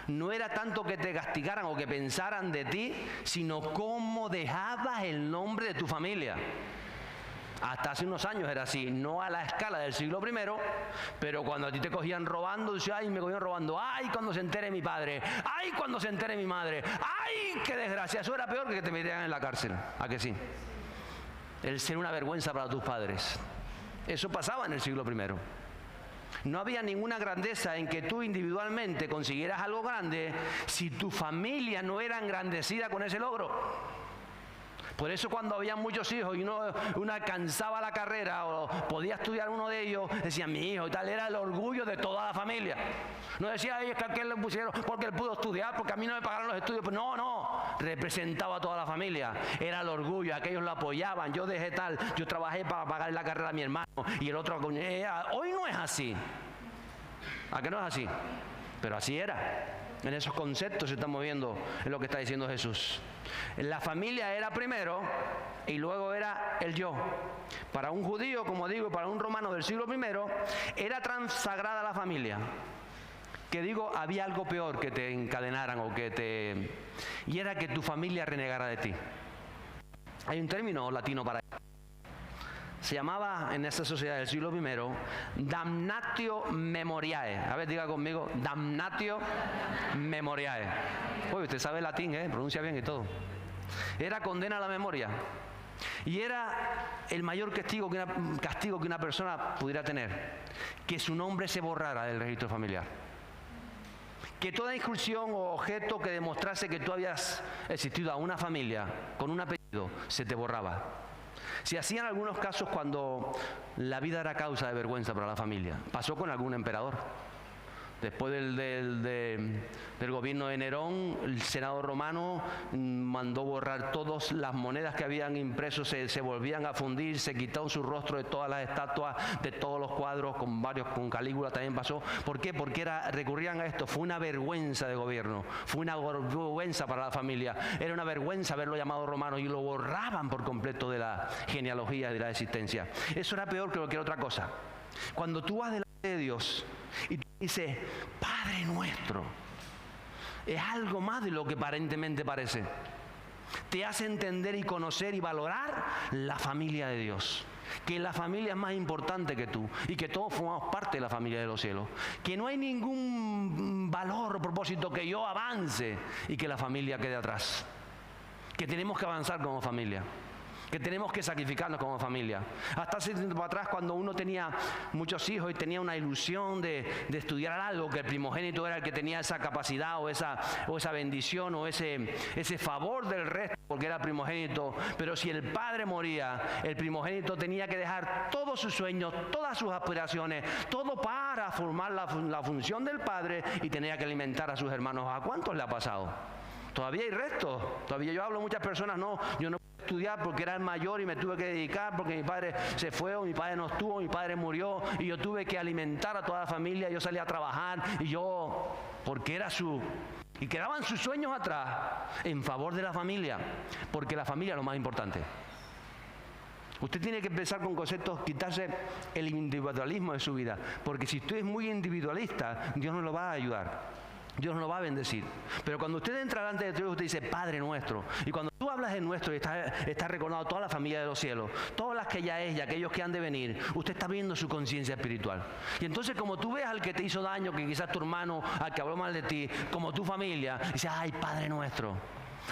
no era tanto que te castigaran o que pensaran de ti, sino cómo dejabas el nombre de tu familia. Hasta hace unos años era así, no a la escala del siglo I, pero cuando a ti te cogían robando, decías, ay, me cogían robando, ay, cuando se entere mi padre, ay, cuando se entere mi madre, ay, qué desgracia, eso era peor que te metieran en la cárcel, ¿a que sí? El ser una vergüenza para tus padres. Eso pasaba en el siglo I. No había ninguna grandeza en que tú individualmente consiguieras algo grande si tu familia no era engrandecida con ese logro. Por eso cuando había muchos hijos y uno alcanzaba la carrera o podía estudiar uno de ellos, decían mi hijo y tal, era el orgullo de toda la familia. No decía, ay, es que a aquel le pusieron porque él pudo estudiar, porque a mí no me pagaron los estudios. Pues no, representaba a toda la familia. Era el orgullo, aquellos lo apoyaban, yo dejé tal, yo trabajé para pagar la carrera a mi hermano y el otro. Hoy no es así. ¿A qué no es así? Pero así era. En esos conceptos se está moviendo en lo que está diciendo Jesús. La familia era primero y luego era el yo. Para un judío, como digo, y para un romano del siglo I, era tan sagrada la familia que digo, había algo peor que te encadenaran y era que tu familia renegara de ti. Hay un término latino para eso. Se llamaba en esa sociedad del siglo I damnatio memoriae. A ver, diga conmigo, damnatio memoriae. Uy, usted sabe latín, pronuncia bien y todo. Era condena a la memoria. Y era el mayor castigo que una persona pudiera tener, que su nombre se borrara del registro familiar. Que toda inscripción o objeto que demostrase que tú habías existido a una familia con un apellido se te borraba. Se hacían algunos casos cuando la vida era causa de vergüenza para la familia. Pasó con algún emperador. Después del gobierno de Nerón, el Senado romano mandó borrar todas las monedas que habían impreso, se volvían a fundir, se quitó su rostro de todas las estatuas, de todos los cuadros, con Calígula también pasó. ¿Por qué? Porque recurrían a esto. Fue una vergüenza de gobierno, fue una vergüenza para la familia, era una vergüenza haberlo llamado romano y lo borraban por completo de la genealogía, de la existencia. Eso era peor que cualquier otra cosa. Cuando tú vas delante de Dios y tú dices, Padre nuestro, es algo más de lo que aparentemente parece. Te hace entender y conocer y valorar la familia de Dios. que la familia es más importante que tú y que todos formamos parte de la familia de los cielos, que no hay ningún valor o propósito que yo avance y que la familia quede atrás, que tenemos que avanzar como familia, que tenemos que sacrificarnos como familia. Hasta hace tiempo atrás, cuando uno tenía muchos hijos y tenía una ilusión de estudiar algo, que el primogénito era el que tenía esa capacidad o esa bendición o ese favor del resto, porque era primogénito, pero si el padre moría, el primogénito tenía que dejar todos sus sueños, todas sus aspiraciones, todo para formar la función del padre y tenía que alimentar a sus hermanos. ¿A cuántos le ha pasado? Todavía hay restos. Todavía yo hablo a muchas personas, no, yo no pude estudiar porque era el mayor y me tuve que dedicar porque mi padre se fue o mi padre no estuvo, mi padre murió y yo tuve que alimentar a toda la familia, yo salí a trabajar y yo, porque era y quedaban sus sueños atrás en favor de la familia, porque la familia es lo más importante. Usted tiene que empezar con conceptos, quitarse el individualismo de su vida, porque si usted es muy individualista, Dios no lo va a ayudar. Dios nos lo va a bendecir. Pero cuando usted entra delante de Dios, usted dice, Padre nuestro. Y cuando tú hablas de nuestro, y está recordando toda la familia de los cielos, todas las que ya es y aquellos que han de venir, usted está viendo su conciencia espiritual. Y entonces, como tú ves al que te hizo daño, que quizás tu hermano, al que habló mal de ti, como tu familia, dices, ay, Padre nuestro,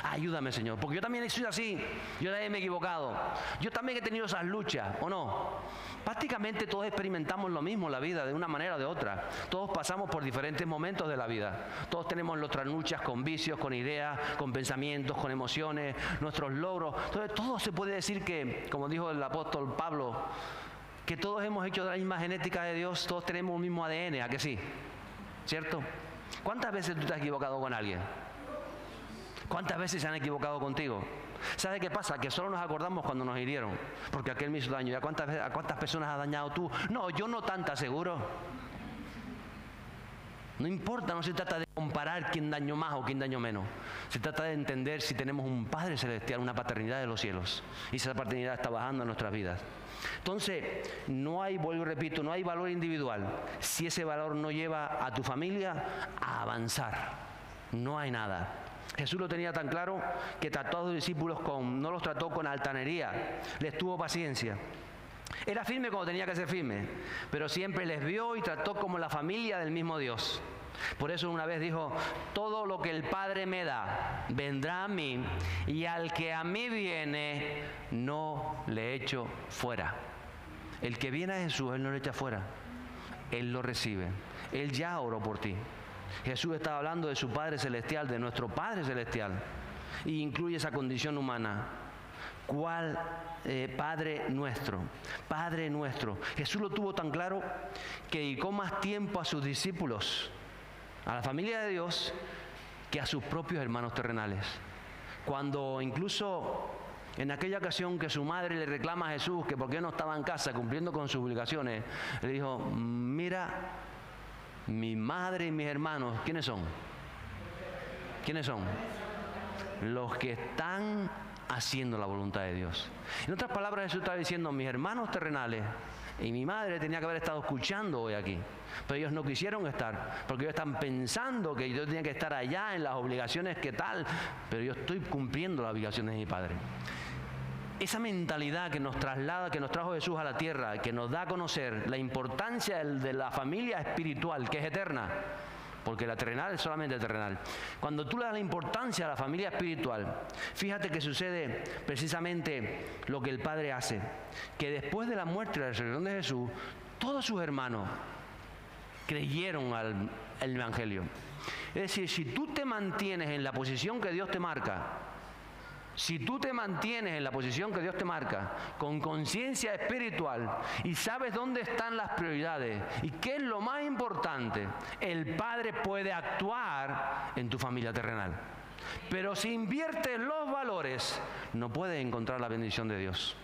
ayúdame, Señor, porque yo también soy así, yo también me he equivocado, yo también he tenido esas luchas, ¿o no? Prácticamente todos experimentamos lo mismo en la vida, de una manera o de otra. Todos pasamos por diferentes momentos de la vida. Todos tenemos nuestras luchas con vicios, con ideas, con pensamientos, con emociones, nuestros logros. Entonces, todo se puede decir que, como dijo el apóstol Pablo, que todos hemos hecho de la misma genética de Dios, todos tenemos un mismo ADN, ¿a que sí? ¿Cierto? ¿Cuántas veces tú te has equivocado con alguien? ¿Cuántas veces se han equivocado contigo? ¿Sabes qué pasa? Que solo nos acordamos cuando nos hirieron, porque aquel me hizo daño. ¿Y a cuántas personas has dañado tú? No, yo no tantas, seguro. No importa, no se trata de comparar quién dañó más o quién dañó menos. Se trata de entender si tenemos un Padre Celestial, una paternidad de los cielos. Y esa paternidad está bajando en nuestras vidas. Entonces, vuelvo y repito, no hay valor individual si ese valor no lleva a tu familia a avanzar. No hay nada. Jesús lo tenía tan claro que trató a los discípulos no los trató con altanería, les tuvo paciencia. Era firme cuando tenía que ser firme, pero siempre les vio y trató como la familia del mismo Dios. Por eso una vez dijo, todo lo que el Padre me da, vendrá a mí, y al que a mí viene, no le echo fuera. El que viene a Jesús, Él no le echa fuera. Él lo recibe. Él ya oró por ti. Jesús estaba hablando de su Padre Celestial, de nuestro Padre Celestial, y incluye esa condición humana. ¿Cuál? Padre nuestro, Padre nuestro. Jesús lo tuvo tan claro que dedicó más tiempo a sus discípulos, a la familia de Dios, que a sus propios hermanos terrenales. Cuando incluso en aquella ocasión que su madre le reclama a Jesús que por qué no estaba en casa cumpliendo con sus obligaciones, le dijo, mira, mi madre y mis hermanos, ¿quiénes son? ¿Quiénes son? Los que están haciendo la voluntad de Dios. En otras palabras, Jesús está diciendo, mis hermanos terrenales y mi madre tenía que haber estado escuchando hoy aquí, pero ellos no quisieron estar, porque ellos están pensando que yo tenía que estar allá en las obligaciones que tal, pero yo estoy cumpliendo las obligaciones de mi Padre. Esa mentalidad que nos traslada, que nos trajo Jesús a la tierra, que nos da a conocer la importancia de la familia espiritual, que es eterna, porque la terrenal es solamente terrenal. Cuando tú le das la importancia a la familia espiritual, fíjate que sucede precisamente lo que el Padre hace, que después de la muerte y la resurrección de Jesús, todos sus hermanos creyeron al Evangelio. Es decir, si tú te mantienes en la posición que Dios te marca, si tú te mantienes en la posición que Dios te marca, con conciencia espiritual y sabes dónde están las prioridades y qué es lo más importante, el Padre puede actuar en tu familia terrenal. Pero si inviertes los valores, no puedes encontrar la bendición de Dios.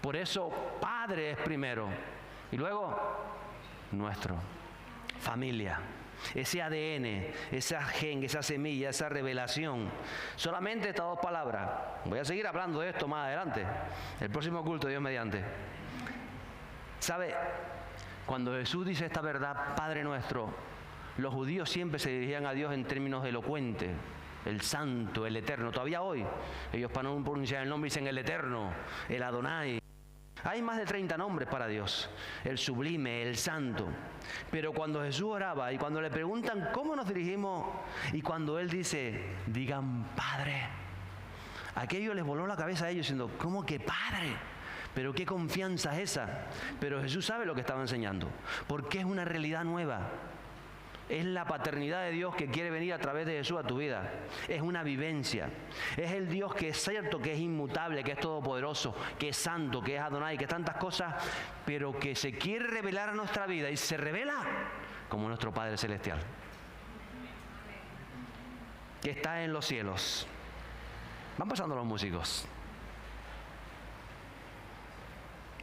Por eso, Padre es primero y luego nuestro, familia. Ese ADN, esa gen, esa semilla, esa revelación. Solamente estas dos palabras. Voy a seguir hablando de esto más adelante. El próximo culto, Dios mediante. ¿Sabe? Cuando Jesús dice esta verdad, Padre nuestro, los judíos siempre se dirigían a Dios en términos elocuentes. El santo, el eterno. Todavía hoy, ellos para no pronunciar el nombre dicen el eterno, el Adonai. Hay más de 30 nombres para Dios, el sublime, el santo. Pero cuando Jesús oraba y cuando le preguntan cómo nos dirigimos y cuando Él dice, digan Padre, aquello les voló la cabeza a ellos diciendo, ¿cómo que Padre? Pero qué confianza es esa. Pero Jesús sabe lo que estaba enseñando, porque es una realidad nueva. Es la paternidad de Dios que quiere venir a través de Jesús a tu vida. Es una vivencia. Es el Dios que es cierto, que es inmutable, que es todopoderoso, que es santo, que es Adonai, que es tantas cosas, pero que se quiere revelar a nuestra vida y se revela como nuestro Padre Celestial, que está en los cielos. Van pasando los músicos.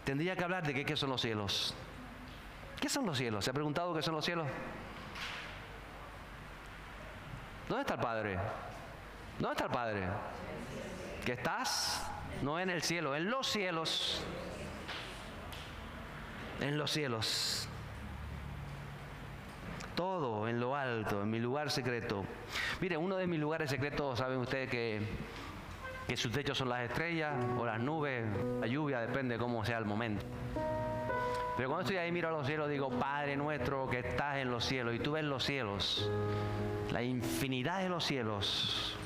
Tendría que hablar de qué son los cielos. ¿Qué son los cielos? ¿Se ha preguntado qué son los cielos? ¿Dónde está el Padre? ¿Dónde está el Padre? Que estás, no en el cielo, en los cielos. En los cielos. Todo en lo alto, en mi lugar secreto. Mire, uno de mis lugares secretos, saben ustedes que sus techos son las estrellas o las nubes, la lluvia, depende cómo sea el momento. Pero cuando estoy ahí, miro a los cielos, digo, Padre nuestro que estás en los cielos, y tú ves los cielos, la infinidad de los cielos,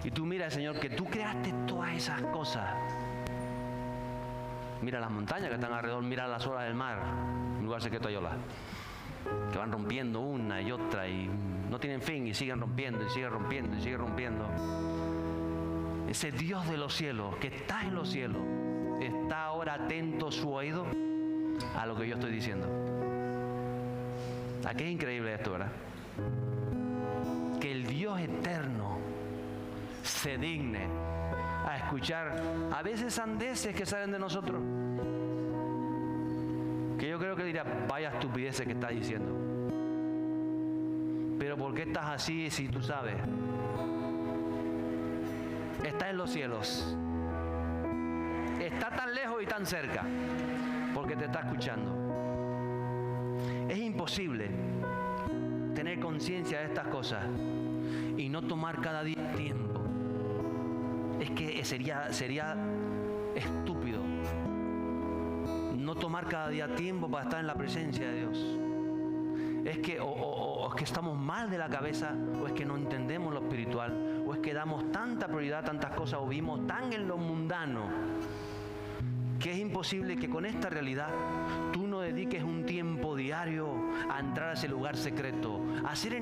y tú miras, Señor, que tú creaste todas esas cosas. Mira las montañas que están alrededor, mira las olas del mar, un lugar secreto hay olas, que van rompiendo una y otra y no tienen fin y siguen rompiendo y siguen rompiendo y siguen rompiendo. Ese Dios de los cielos, que está en los cielos, está ahora atento su oído a lo que yo estoy diciendo. ¿A qué es increíble esto, verdad? Que el Dios eterno se digne a escuchar a veces sandeces que salen de nosotros, que yo creo que dirá, vaya estupideces que está diciendo. Pero ¿por qué estás así si tú sabes? Está en los cielos. Está tan lejos y tan cerca, porque te está escuchando. Es imposible tener conciencia de estas cosas y no tomar cada día tiempo. Es que sería estúpido no tomar cada día tiempo para estar en la presencia de Dios. Es que o es que estamos mal de la cabeza, o es que no entendemos lo espiritual, o es que damos tanta prioridad a tantas cosas, o vivimos tan en lo mundano, que es imposible que con esta realidad tú no dediques un tiempo diario a entrar a ese lugar secreto, a hacer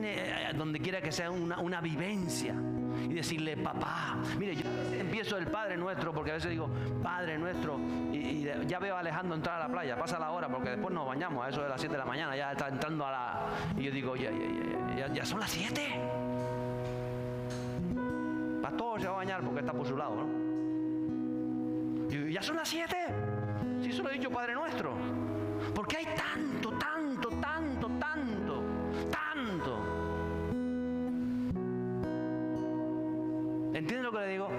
donde quiera que sea una vivencia y decirle, papá, mire, yo empiezo el Padre Nuestro, porque a veces digo, Padre Nuestro, y ya veo a Alejandro entrar a la playa, pasa la hora, porque después nos bañamos, a eso de las 7 de la mañana, ya está entrando y yo digo, ya son las 7. Pastor se va a bañar porque está por su lado, ¿no? Y ya son las 7. Si eso lo he dicho Padre Nuestro. Porque hay tanto. ¿Entienden lo que le digo?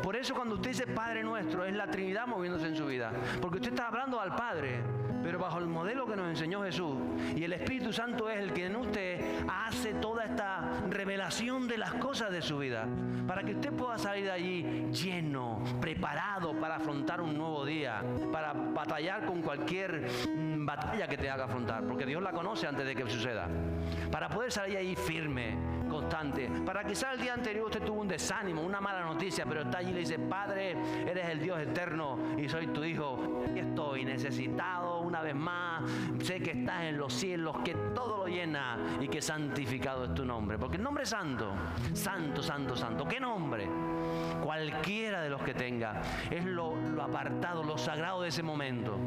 Por eso cuando usted dice Padre Nuestro, es la Trinidad moviéndose en su vida. Porque usted está hablando al Padre, pero bajo el modelo que nos enseñó Jesús. Y el Espíritu Santo es el que en usted hace toda esta revelación de las cosas de su vida, para que usted pueda salir de allí lleno, preparado para afrontar un nuevo día, para batallar con cualquier batalla que tenga que afrontar, porque Dios la conoce antes de que suceda. Para poder salir ahí firme, constante, para quizá el día anterior usted tuvo un desánimo, una mala noticia, pero está allí y le dice, Padre, eres el Dios eterno y soy tu hijo, y estoy necesitado una vez más, sé que estás en los cielos, que todo lo llena y que santificado es tu nombre, porque el nombre es santo, santo, santo, santo. ¿Qué nombre? Cualquiera de los que tenga, es lo apartado, lo sagrado de ese momento.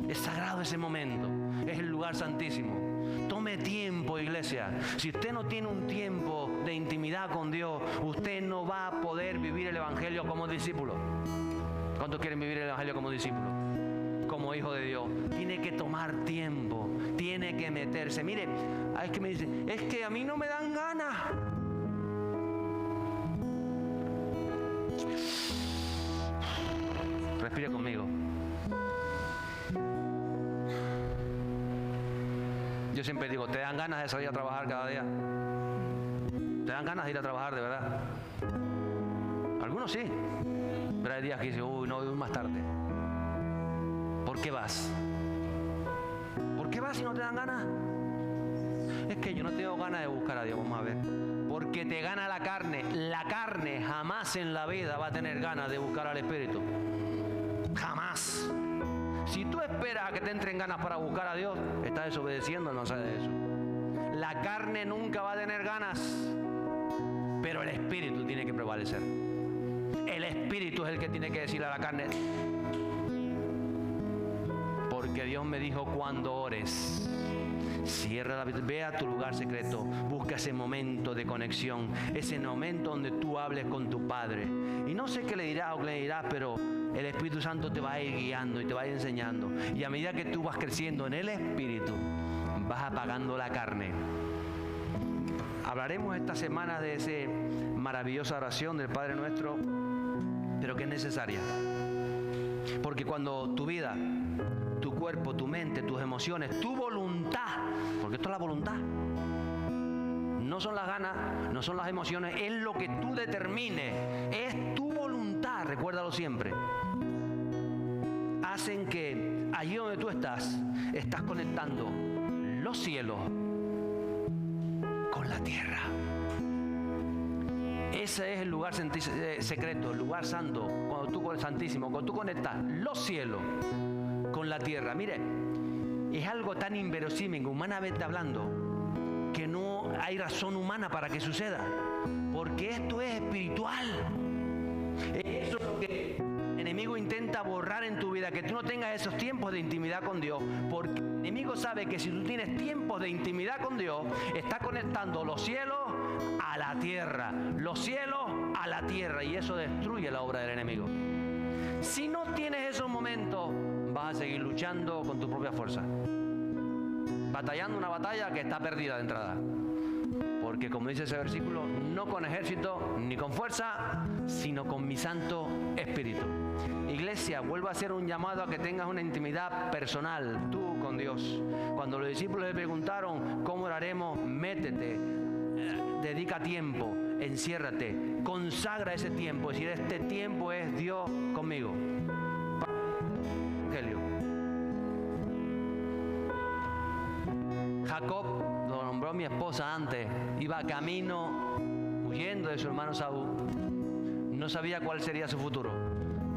Es sagrado ese momento, es el lugar santísimo. Tome tiempo, iglesia. Si usted no tiene un tiempo de intimidad con Dios, usted no va a poder vivir el Evangelio como discípulo. ¿Cuántos quieren vivir el Evangelio como discípulo? Como hijo de Dios. Tiene que tomar tiempo, tiene que meterse. Mire, es que me dicen, es que a mí no me dan ganas. Respire conmigo. Yo siempre digo, ¿te dan ganas de salir a trabajar cada día? ¿Te dan ganas de ir a trabajar de verdad? Algunos Algunos sí, pero hay días que dicen, uy, no, voy más tarde. ¿Por qué vas? ¿Por qué vas si no te dan ganas? Es que yo no tengo ganas de buscar a Dios. Vamos a ver. Porque te gana la carne. La carne jamás en la vida va a tener ganas de buscar al Espíritu. Jamás. Si tú esperas a que te entren ganas para buscar a Dios, estás desobedeciendo, no sabes de eso. La carne nunca va a tener ganas, pero el Espíritu tiene que prevalecer. El Espíritu es el que tiene que decirle a la carne. Porque Dios me dijo, cuando ores, cierra la vida, ve a tu lugar secreto, busca ese momento de conexión, ese momento donde tú hables con tu Padre. Y no sé qué le dirás o qué le dirás, pero el Espíritu Santo te va a ir guiando y te va a ir enseñando. Y a medida que tú vas creciendo en el Espíritu, vas apagando la carne. Hablaremos esta semana de esa maravillosa oración del Padre Nuestro, pero que es necesaria. Porque cuando tu vida, tu cuerpo, tu mente, tus emociones, tu voluntad, porque esto es la voluntad, no son las ganas, no son las emociones, es lo que tú determines, es tu voluntad, recuérdalo siempre, hacen que allí donde tú estás conectando los cielos con la tierra. Ese es el lugar secreto, el lugar santo, santísimo, cuando tú conectas los cielos con la tierra. Mire, es algo tan inverosímil, humanamente hablando, que no hay razón humana para que suceda, porque esto es espiritual. Eso es lo que el enemigo intenta borrar en tu vida, que tú no tengas esos tiempos de intimidad con Dios, porque el enemigo sabe que si tú tienes tiempos de intimidad con Dios, está conectando los cielos a la tierra, los cielos a la tierra, y eso destruye la obra del enemigo. Si no tienes esos momentos, vas a seguir luchando con tu propia fuerza, batallando una batalla que está perdida de entrada. Porque como dice ese versículo, no con ejército ni con fuerza, sino con mi Santo Espíritu. Iglesia, vuelvo a hacer un llamado a que tengas una intimidad personal, tú con Dios. Cuando los discípulos le preguntaron, ¿cómo oraremos? Métete, dedica tiempo, enciérrate, consagra ese tiempo. Es decir, este tiempo es Dios conmigo. Evangelio. Jacob, lo nombró mi esposa antes, iba camino huyendo de su hermano Saúl. No sabía cuál sería su futuro.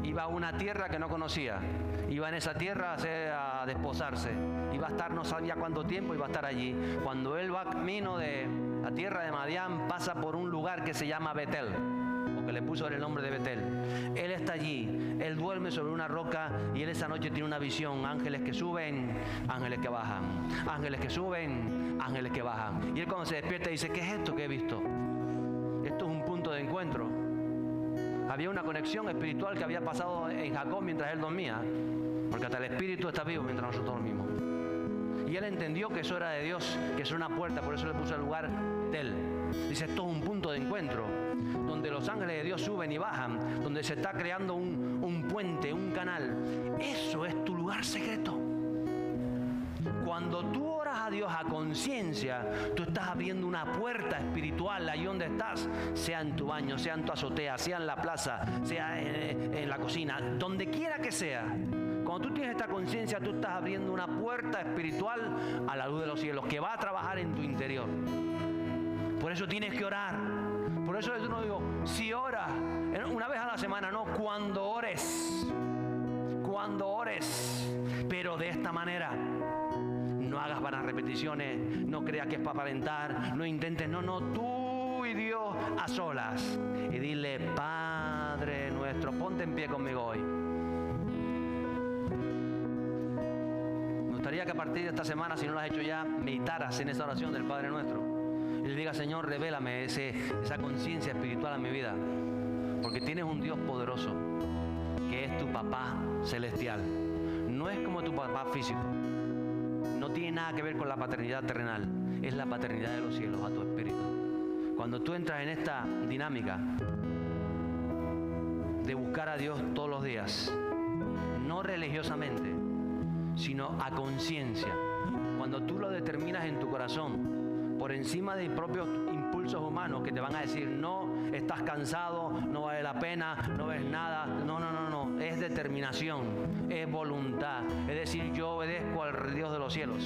Iba a una tierra que no conocía. Iba en esa tierra a desposarse. Iba a estar no sabía cuánto tiempo, iba a estar allí. Cuando él va camino de la tierra de Madián, pasa por un lugar que se llama Betel, porque le puso el nombre de Betel. Él está allí, él duerme sobre una roca y él esa noche tiene una visión: ángeles que suben, ángeles que bajan, ángeles que suben, ángeles que bajan. Y él cuando se despierta dice, ¿qué es esto que he visto? Esto es un punto de encuentro. Había una conexión espiritual que había pasado en Jacob mientras él dormía, porque hasta el espíritu está vivo mientras nosotros dormimos. Y él entendió que eso era de Dios, que eso era una puerta, por eso le puso el lugar de él. Dice, esto es un punto de encuentro, donde los ángeles de Dios suben y bajan, donde se está creando un puente, un canal. Eso es tu lugar secreto. Cuando tú oras a Dios a conciencia, tú estás abriendo una puerta espiritual ahí donde estás, sea en tu baño, sea en tu azotea, sea en la plaza, sea en la cocina, donde quiera que sea. Cuando tú tienes esta conciencia, tú estás abriendo una puerta espiritual a la luz de los cielos que va a trabajar en tu interior. Por eso tienes que orar. Por eso yo no digo, si oras una vez a la semana, no, cuando ores, pero de esta manera. No hagas vanas repeticiones, no creas que es para aparentar, no intentes, no, tú y Dios a solas. Y dile, Padre nuestro, ponte en pie conmigo hoy. Me gustaría que a partir de esta semana, si no lo has hecho ya, meditaras en esa oración del Padre Nuestro. Y le digas, Señor, revélame esa conciencia espiritual en mi vida. Porque tienes un Dios poderoso, que es tu papá celestial. No es como tu papá físico. No tiene nada que ver con la paternidad terrenal, es la paternidad de los cielos a tu espíritu. Cuando tú entras en esta dinámica de buscar a Dios todos los días, no religiosamente, sino a conciencia, cuando tú lo determinas en tu corazón, por encima de mis propios impulsos humanos que te van a decir, no, estás cansado, no vale la pena, no ves nada. No, es determinación, es voluntad. Es decir, yo obedezco al Dios de los cielos.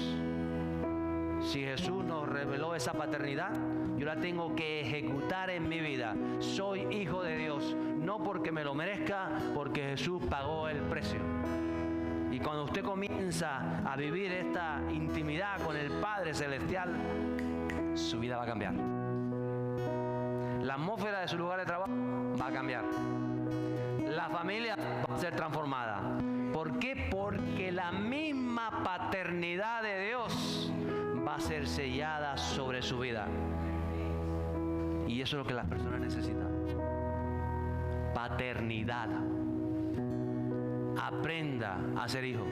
Si Jesús nos reveló esa paternidad, yo la tengo que ejecutar en mi vida. Soy hijo de Dios, no porque me lo merezca, porque Jesús pagó el precio. Y cuando usted comienza a vivir esta intimidad con el Padre Celestial, su vida va a cambiar. La atmósfera de su lugar de trabajo va a cambiar. La familia va a ser transformada. ¿Por qué? Porque la misma paternidad de Dios va a ser sellada sobre su vida. Y eso es lo que las personas necesitan. Paternidad. Aprenda a ser hijo,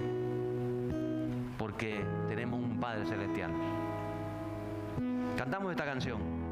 porque tenemos un Padre Celestial. Cantamos esta canción.